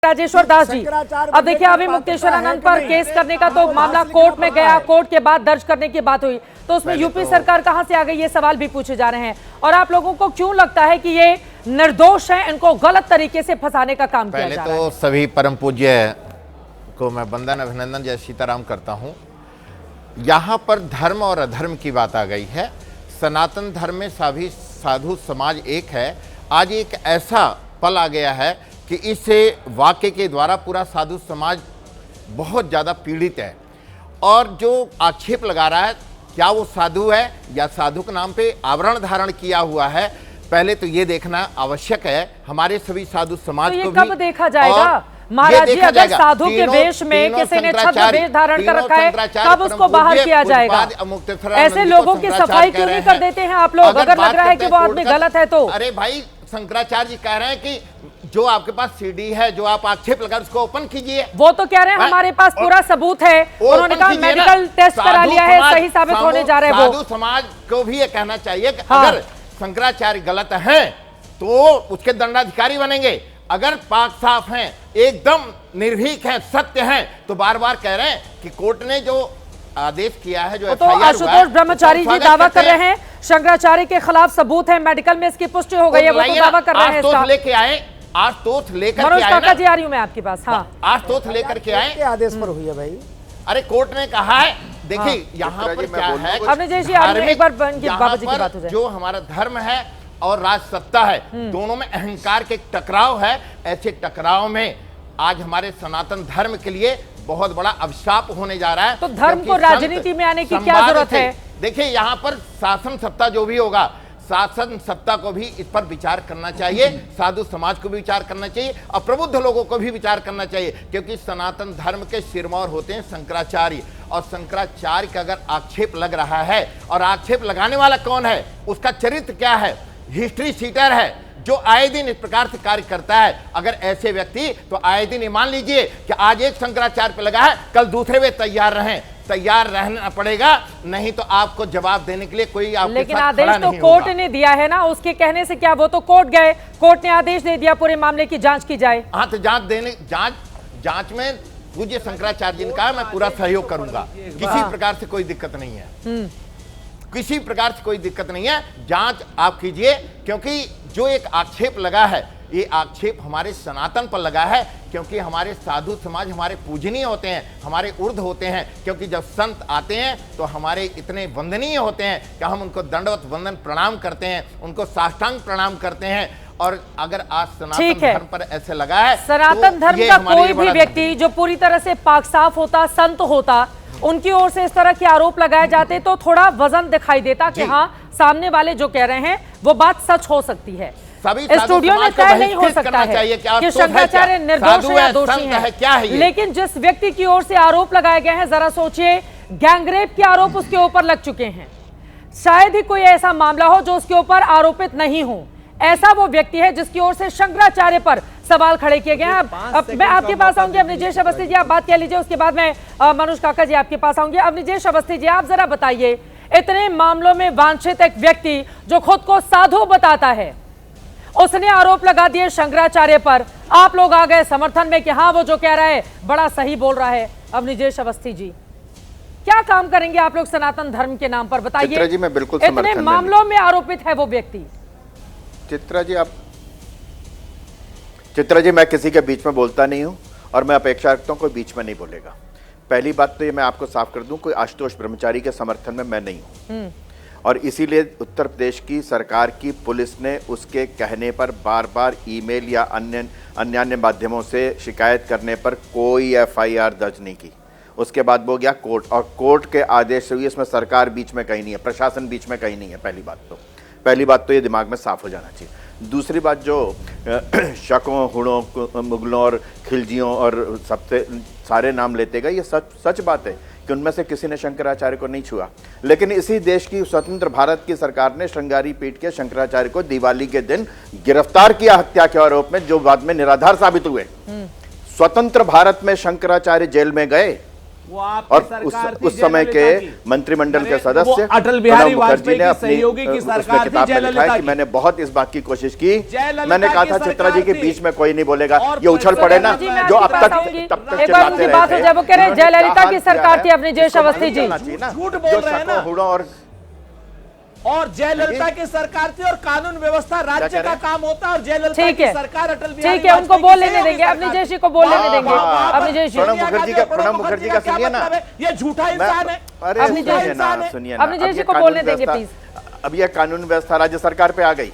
राजेश्वर दास जी, अब देखिए अभी मुक्तेश्वरानंद पर केस करने का तो मामला कोर्ट में गया, कोर्ट के बाद दर्ज करने की बात हुई, तो उसमें यूपी सरकार कहां से आ गई, ये सवाल भी पूछे जा रहे हैं। और आप लोगों को क्यों लगता है कि ये निर्दोष हैं, इनको गलत तरीके से फंसाने का काम किया जा रहा है? पहले तो सभी परम पूज्य को मैं वंदन अभिनंदन जय सीताराम करता हूं। यहां पर धर्म और अधर्म की बात आ गई है। सनातन धर्म में सभी साधु समाज एक है। आज एक ऐसा पल आ गया है कि इस वाक्य के द्वारा पूरा साधु समाज बहुत ज़्यादा पीड़ित है। और जो आक्षेप लगा रहा है, क्या वो साधु है या साधु के नाम पे आवरण धारण किया हुआ है, पहले तो ये देखना आवश्यक है। हमारे सभी साधु समाज तो को कब भी देखा जाएगा महाराज जी, अगर साधु के वेश में किसी ने छद्म वेश धारण कर रखा है, कब उसको बाहर किया जाएगा? ऐसे लोगों की सफाई क्यों नहीं कर देते हैं आप लोग, अगर लग रहा है कि वो आदमी गलत है तो? अरे भाई, शंकराचार्य जी कह रहे हैं कि जो आपके पास सीडी है, जो आप आक्षेप लगा उसको ओपन कीजिए। वो तो कह रहे हैं हमारे पास पूरा सबूत है, उन्होंने कहा मेडिकल टेस्ट करा लिया है, सही साबित होने जा रहे हैं। वो साधु समाज को भी ये कहना चाहिए कि अगर शंकराचार्य गलत हैं तो उसके दंडाधिकारी बनेंगे। अगर पाक साफ हैं, एकदम निर्भीक हैं, सत्य हैं, तो बार बार कह रहे हैं कि कोर्ट ने जो आदेश किया है, जो तो आशुतोष ब्रह्मचारी जी दावा कर रहे हैं शंकराचार्य के खिलाफ सबूत है, मेडिकल में इसकी पुष्टि हो गई है, वो तो दावा कर रहे हैं। आज लेके आए, आज तोथ लेकर मनोज काका जी आ रही हूं मैं आपके पास। हाँ, आज तोथ लेकर के आए, आदेश पर हुई है भाई। अरे कोर्ट ने कहा है, देखिए यहाँ पर क्या है, एक बार बाबा जी की बात हो जाए। जो हमारा धर्म है और राज सत्ता है, दोनों में अहंकार के टकराव है। ऐसे टकराव में आज हमारे सनातन धर्म के लिए बहुत बड़ा अभिशाप होने जा रहा है। तो धर्म को राजनीति में आने की क्या जरूरत है? देखिए यहाँ पर शासन सत्ता जो भी होगा, शासन सत्ता को भी इस पर विचार करना चाहिए, साधु समाज को भी विचार करना चाहिए और प्रबुद्ध लोगों को भी विचार करना चाहिए, क्योंकि सनातन धर्म के सिरमौर होते हैं शंकराचार्य। और शंकराचार्य का अगर आक्षेप लग रहा है, और आक्षेप लगाने वाला कौन है, उसका चरित्र क्या है, हिस्ट्री सीटर है जो आए दिन इस प्रकार से कार्य करता है। अगर ऐसे व्यक्ति तो आए दिन मान लीजिए कि आज एक शंकराचार्य पे लगा है, कल दूसरे वे तैयार रहें, तैयार रहना पड़ेगा, नहीं तो आपको जवाब देने के लिए कोई आपके लेकिन साथ आदेश खड़ा तो नहीं कोर्ट होगा। ने दिया है ना, उसके कहने से क्या, वो तो कोर्ट गए, कोर्ट ने आदेश दे दिया पूरे मामले की जांच की जाए। हाँ, तो जांच में पूज्य शंकराचार्य जी ने कहा मैं पूरा सहयोग करूंगा, किसी प्रकार से कोई दिक्कत नहीं है, किसी प्रकार से कोई दिक्कत नहीं है। जांच आप कीजिए, क्योंकि जो एक आक्षेप लगा है, ये आक्षेप हमारे सनातन पर लगा है, क्योंकि हमारे साधु समाज हमारे पूजनीय होते हैं, हमारे ऊर्ध होते हैं। क्योंकि जब संत आते हैं तो हमारे इतने वंदनीय होते हैं कि हम उनको दंडवत वंदन प्रणाम करते हैं, उनको साष्टांग प्रणाम करते हैं। और अगर आज सनातन धर्म पर ऐसे लगा है, सनातन धर्म का कोई भी व्यक्ति जो पूरी तरह से पाक साफ होता, संत होता, उनकी ओर से इस तरह के आरोप लगाए जाते तो थोड़ा वजन दिखाई देता कि हाँ, सामने वाले जो कह रहे हैं वो बात सच हो सकती है। स्टूडियो में तय नहीं हो सकता है कि शंकराचार्य निर्दोष है या दोषी है, लेकिन जिस व्यक्ति की ओर से आरोप लगाए गए हैं, जरा सोचिए, गैंगरेप के आरोप उसके ऊपर लग चुके हैं। शायद ही कोई ऐसा मामला हो जो उसके ऊपर आरोपित नहीं हो। ऐसा वो व्यक्ति है जिसकी ओर से शंकराचार्य पर सवाल खड़े किए गए हैं। अब मैं आपके पास आऊंगी, अवनिजेश अवस्थी जी आप बात कह लीजिए, उसके बाद मैं मनोज काका जी आपके पास आऊंगी। अवनिजेश अवस्थी जी, आप जरा बताइए, इतने मामलों में वांछित एक व्यक्ति जो खुद को साधु बताता है, उसने आरोप लगा दिए शंकराचार्य पर, आप लोग आ गए समर्थन में कि हाँ वो जो कह रहा है बड़ा सही बोल रहा है। अवनिजेश अवस्थी जी, क्या काम करेंगे आप लोग सनातन धर्म के नाम पर, बताइए। जी, मैं बिल्कुल इतने मामलों में आरोपित है वो व्यक्ति। चित्रा जी, मैं किसी के बीच में बोलता नहीं हूं और मैं अपेक्षा रखता हूं कोई बीच में नहीं बोलेगा। पहली बात तो ये मैं आपको साफ कर दूं, कोई आशुतोष ब्रह्मचारी के समर्थन में मैं नहीं हूं, और इसीलिए उत्तर प्रदेश की सरकार की पुलिस ने उसके कहने पर बार बार ईमेल या अन्य माध्यमों से शिकायत करने पर कोई FIR दर्ज नहीं की। उसके बाद वो गया कोर्ट, और कोर्ट के आदेश से हुई, इसमें सरकार बीच में कहीं नहीं है, प्रशासन बीच में कहीं नहीं है। पहली बात तो ये दिमाग में साफ हो जाना चाहिए। दूसरी बात, जो शकों, हुड़ों, मुगलों और खिलजियों और सबसे सारे नाम लेते गए, ये सच बात है कि उनमें से किसी ने शंकराचार्य को नहीं छुआ। लेकिन इसी देश की स्वतंत्र भारत की सरकार ने श्रृंगारी पीठ के शंकराचार्य को दिवाली के दिन गिरफ्तार किया हत्या के आरोप में, जो बाद में निराधार साबित हुए। स्वतंत्र भारत में शंकराचार्य जेल में गए, वो आपकी और सरकार थी उस समय के जयललिता की। मंत्रिमंडल के वो सदस्य अटल बिहारी प्रणब मुखर्जी वाजपेयी ने की अपनी सहयोगी की उसमें सरकार थी किताब में लिखा जयललिता है कि की। मैंने बहुत इस बात की कोशिश की, जयललिता मैंने कहा की था चित्रा जी के सरकार बीच में कोई नहीं बोलेगा, और ये उछल पड़े ना जी, मैं जो आपके अब पास तक आऊंगी। तब तक एक बार चिल्लाते उनकी रहे बात हो थे। जाए, वो कह रहे हैं उन्होंने क्या जयललिता की हाल किया सरकार है, थी अपनी जयेश इसको अवस्थी जी। मानना चाहिए ना, झूठ बोल जो रहे हैं शकों, ना। हुड़ों और और जयललिता की सरकार थी और कानून व्यवस्था राज्य कह रहे का काम होता है और जयललिता ठीक की है, सरकार अटल बिहारी ठीक है, उनको वाजपेयी की बोल लेने सहयोगी देंगे, अपनी सरकार जयश्री थी। को बोल लेने देंगे, वहाँ पर अपनी जयश्री। प्रणब मुखर्जी का क्या सुनिए ना। मतलब है? ये झूठा इंसान है। अरे अपनी सुनिए जयश्री ना, है। सुनिए ना, अपनी अब जयश्री ये को कानून बोलने देंगे, व्यवस्था- अब यह कानून व्यवस्था राज्य सरकार पे आ गई।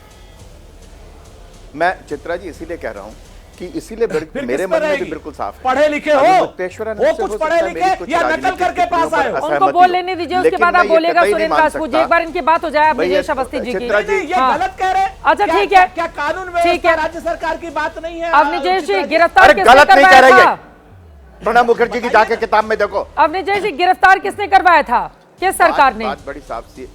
मैं चित्रा जी इसीलिए कह रहा हूं कि इसीलिए फिर मेरे किस मन पर में भी रहेगी? बिल्कुल साफ है। पढ़े लिखे अभी हो, मुक्तेश्वर वो कुछ पढ़े लिखे या नकल करके पास आए हो? उनको बोल लेने दीजिए, उसके बाद आप बोलेगा सुरेंद्र राजपूत जी। एक बार इनकी बात हो जाए अपनी जयेश अवस्थी जी की। चित्रा जी, नहीं, ये हाँ। गलत कह रहे हैं। अच्छा, क्या- ठीक है। क्या कानून ठीक व्यवस्था है। राज्य सरकार की बात नहीं है? अपनी जयश्री चित्रा जी? गिरफ्तार अरे किसने गलत नहीं कह करवाया रही है। था? प्रणब मुखर्जी की जाके किताब में देखो, अपनी जयश्री गिरफ्तार किसने करवाया था? किस सरकार ने? बात बड़ी साफ सी,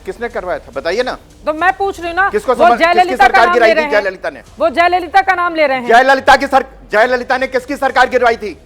किसने करवाया था बताइए ना। तो मैं पूछ रही हूँ ना, किसको वो किसकी जयललिता का सरकार नाम गिराई ले थी? रहे हैं। जयललिता ने। वो जयललिता का नाम ले रहे हैं। जयललिता ने किसकी सरकार गिरवाई थी?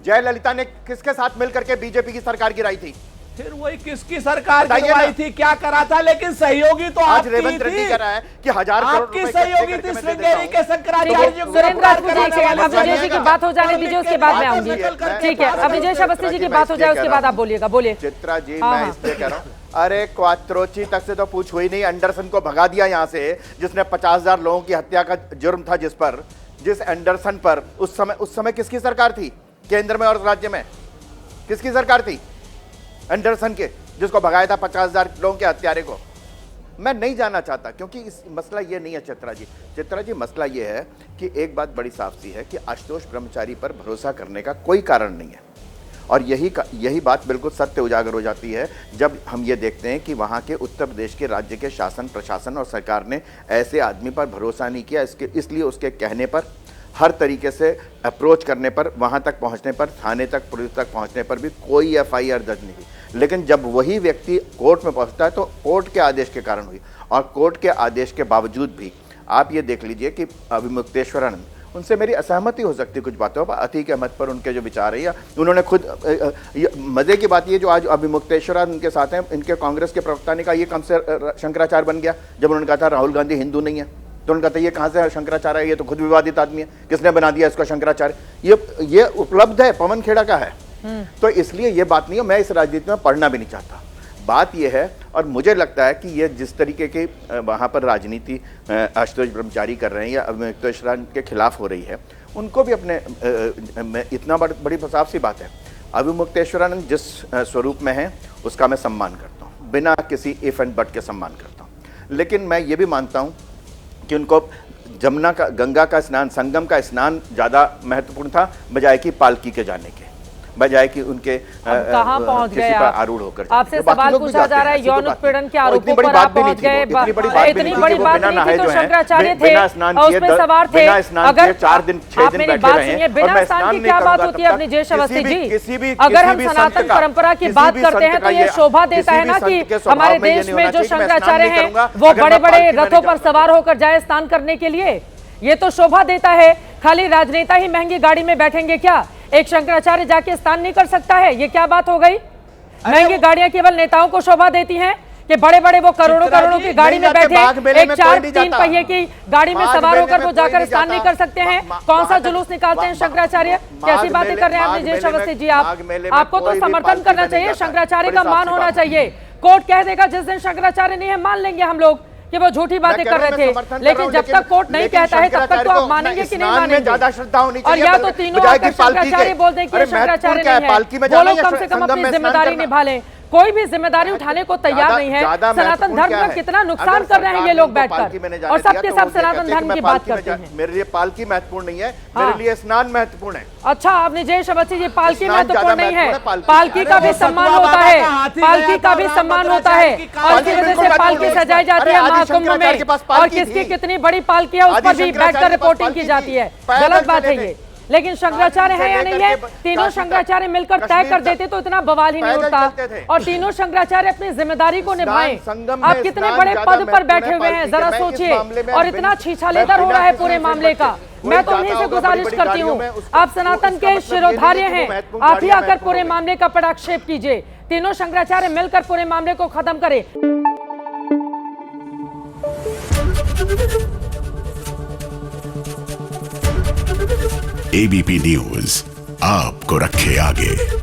जयललिता ने किसके साथ मिलकर के बीजेपी की सरकार गिराई थी? फिर वही किसकी सरकार बताइए गिरवाई ना। थी, क्या करा था? लेकिन सहयोगी तो आज आपकी रेवंत रेड्डी थी। कह रहा है कि 1000 करोड़ आपकी रुपए सहयोगी इकट्ठे थी करके मैं दे श्रृंगेरी देता के हूं। शंकराचार्य जी को सुरेंद्र गिरफ्तार राजपूत जी कराने से वाले अपनी जयश्री की बात हो जाने दीजिए, उसके बाद मैं आऊंगी। ठीक है, अपनी जयेश अवस्थी जी की बात हो जाए, उसके बाद आप बोलिएगा, बोलिए। चित्रा जी, हाँ, मैं हाँ। इसलिए कह रहा हूं, अरे क्वात्रोची तक से तो पूछ हुई नहीं, एंडरसन को भगा दिया यहां से, जिसने 50,000 लोगों की हत्या का जुर्म था, जिस एंडरसन पर उस समय किसकी सरकार थी? केंद्र में और राज्य में किसकी सरकार थी? एंडरसन के, जिसको भगाया था 50,000 लोगों के हत्यारे को। मैं नहीं जानना चाहता, क्योंकि इस मसला ये नहीं है चित्रा जी मसला ये है कि एक बात बड़ी साफ सी है कि आशुतोष ब्रह्मचारी पर भरोसा करने का कोई कारण नहीं है, और यही बात बिल्कुल सत्य उजागर हो जाती है जब हम ये देखते हैं कि वहाँ के उत्तर प्रदेश के राज्य के शासन प्रशासन और सरकार ने ऐसे आदमी पर भरोसा नहीं किया, इसलिए उसके कहने पर, हर तरीके से अप्रोच करने पर, वहाँ तक पहुँचने पर, थाने तक, पुलिस तक पहुँचने पर भी कोई FIR दर्ज नहीं हुई। लेकिन जब वही व्यक्ति कोर्ट में पहुँचता है तो कोर्ट के आदेश के कारण हुई, और कोर्ट के आदेश के बावजूद भी आप ये देख लीजिए कि अभी मुक्तेश्वरानंद, उनसे मेरी असहमति हो सकती है कुछ बातों पर, अतीक अहमद पर उनके जो विचार है, या उन्होंने खुद मजे की बात ये जो आज अभी मुक्तेश्वरानंद के साथ हैं, इनके कांग्रेस के प्रवक्ता ने कहा ये कम से शंकराचार्य बन गया, जब उन्होंने कहा था राहुल गांधी हिंदू नहीं है, तो उन्होंने कहा था ये कहाँ से शंकराचार्य है, ये तो खुद विवादित आदमी है, किसने बना दिया इसको शंकराचार्य? ये उपलब्ध है, पवन खेड़ा का है। तो इसलिए ये बात नहीं है, मैं इस राजनीति में पढ़ना भी नहीं चाहता। बात यह है, और मुझे लगता है कि ये जिस तरीके के वहाँ पर राजनीति आशुतोष ब्रह्मचारी कर रहे हैं या मुक्तेश्वरानंद के खिलाफ हो रही है, उनको भी अपने इतना बड़ी साफ सी बात है, अभी मुक्तेश्वरानंद जिस स्वरूप में है उसका मैं सम्मान करता हूँ, बिना किसी इफ एंड बट के सम्मान करता हूँ। लेकिन मैं ये भी मानता हूँ कि उनको गंगा का स्नान, संगम का स्नान ज़्यादा महत्वपूर्ण था बजाय कि पालकी के जाने के, बजाय कि उनके कहां पहुंच गए आप? आरूढ़ होकर आपसे सवाल पूछा जा रहा है यौन उत्पीड़न के आरोपों पर आप पहुंच गए। इतनी बड़ी बात नहीं थी तो शंकराचार्य थे और उसमें सवार थे। अगर 4 दिन 6 आप दिन मेरी बैठे बात रहे सुनिए, हैं, बिना स्नान की क्या बात होती है अपनी जयेश अवस्थी जी? अगर हम सनातन परंपरा की बात करते हैं तो ये शोभा देता है ना कि हमारे देश में जो शंकराचार्य हैं वो बड़े बड़े रथों पर सवार होकर जाए स्नान करने के लिए, ये तो शोभा देता है। खाली राजनेता ही महंगी गाड़ी में बैठेंगे क्या? एक शंकराचार्य जाके स्नान नहीं कर सकता है? ये क्या बात हो गई? महंगी गाड़ियां केवल नेताओं को शोभा देती हैं कि बड़े बड़े वो करोड़ों की गाड़ी में बैठे एक 4-3 पहिए की गाड़ी में सवार होकर वो जाकर स्नान नहीं कर सकते हैं? कौन सा जुलूस निकालते हैं शंकराचार्य? कैसी बातें कर रहे हैं अपनी जयेश अवस्थी जी? आपको तो समर्थन करना चाहिए, शंकराचार्य का मान होना चाहिए। कोर्ट कह देगा जिस दिन शंकराचार्य नहीं है, मान लेंगे हम लोग कि वो झूठी बातें कर रहे थे, लेकिन जब तक कोर्ट नहीं कहता है तब तक तो आप मानेंगे कि नहीं मानेंगे? ज्यादा श्रद्धा होनी और चाहिए, या तो तीनों आकर शंकराचार्य बोल दें कि ये शंकराचार्य नहीं है, वो लोग कम से कम अपनी जिम्मेदारी निभा लें। कोई भी जिम्मेदारी उठाने को तैयार नहीं है। सनातन धर्म का कितना नुकसान कर रहे हैं ये लोग बैठकर, और सबके सब सनातन धर्म की बात करते हैं। मेरे लिए पालकी महत्वपूर्ण नहीं है, मेरे लिए स्नान महत्वपूर्ण है। अच्छा, आपने जयेश अवस्थी जी, पालकी महत्वपूर्ण नहीं है, पालकी का भी सम्मान होता है, पालकी का भी सम्मान होता है, और इसी वजह से पालकी सजाई जाती है महाकुंभ में, और किसकी कितनी बड़ी पालकी है उस पर भी बैठकर रिपोर्टिंग की जाती है। गलत बात है ये। लेकिन शंकराचार्य है या नहीं है, तीनों शंकराचार्य मिलकर तय कर देते तो इतना बवाल ही नहीं उठता। और तीनों शंकराचार्य अपनी जिम्मेदारी को निभाएं। आप कितने बड़े पद पर बैठे हुए हैं, जरा सोचिए। और इतना छीछा लेकर हो रहा है पूरे मामले का। मैं तो उन्हीं से गुजारिश करती हूँ, आप सनातन के शिरोधार्य हैं, आप ही आकर पूरे मामले का पटाक्षेप कीजिए। तीनों शंकराचार्य मिलकर पूरे मामले को खत्म करें। एबीपी न्यूज आपको रखे आगे।